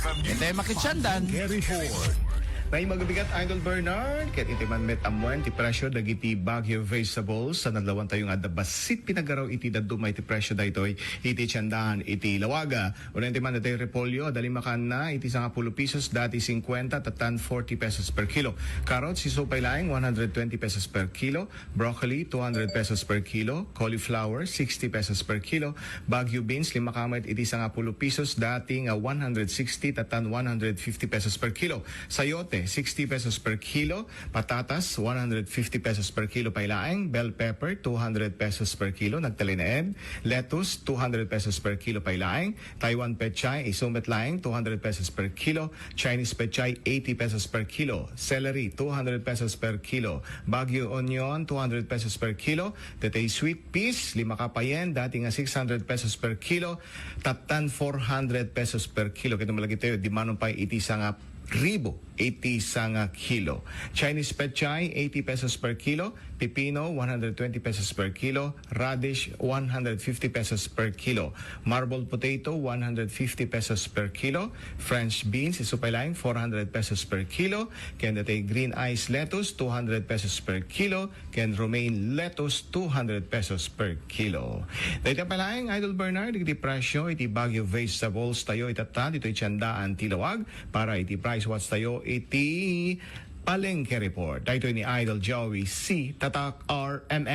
Ito ay makitsandan. Gary Ford. May magabigat Idol Bernard, ket iti man met amuan ti presyo dagiti Baguio vegetables sa nadlawan tayong adda basit pinagaraw iti dadumay ti presyo daytoy iti tiyandahan iti Laoag. Unen ti man daytoy repolyo dali makan na iti 10 pesos dati 50 tatan 40 pesos per kilo. Carrots si supay laing 120 pesos per kilo, broccoli 200 pesos per kilo, cauliflower 60 pesos per kilo, Baguio beans 5 kamay iti 10 pesos dati nga 160 tatan 150 pesos per kilo. Sayote 60 pesos per kilo, patatas 150 pesos per kilo pailaeng, bell pepper 200 pesos per kilo nagtalinaed, lettuce 200 pesos per kilo pailaeng, Taiwan pechay isumet laeng 200 pesos per kilo, Chinese pechay 80 pesos per kilo, celery 200 pesos per kilo, Baguio onion 200 pesos per kilo, tetay sweet peas 5 kapayen dati nga 600 pesos per kilo, tatan 400 pesos per kilo kito malagi tayo di manon pa iti nga ribo 80 sanga kilo. Chinese pechay 80 pesos per kilo, pipino 120 pesos per kilo, radish 150 pesos per kilo, marbled potato 150 pesos per kilo, French beans isupay laing 400 pesos per kilo, ken datay green ice lettuce 200 pesos per kilo, ken romaine lettuce 200 pesos per kilo. Dayta palaing Idol Bernard iti presyo iti Baguio vegetables tayo itatan dito itiandaan ti Laoag para iti price watch tayo iti Palengke Report. Dito ni Idol Joey C. Tatak RMN.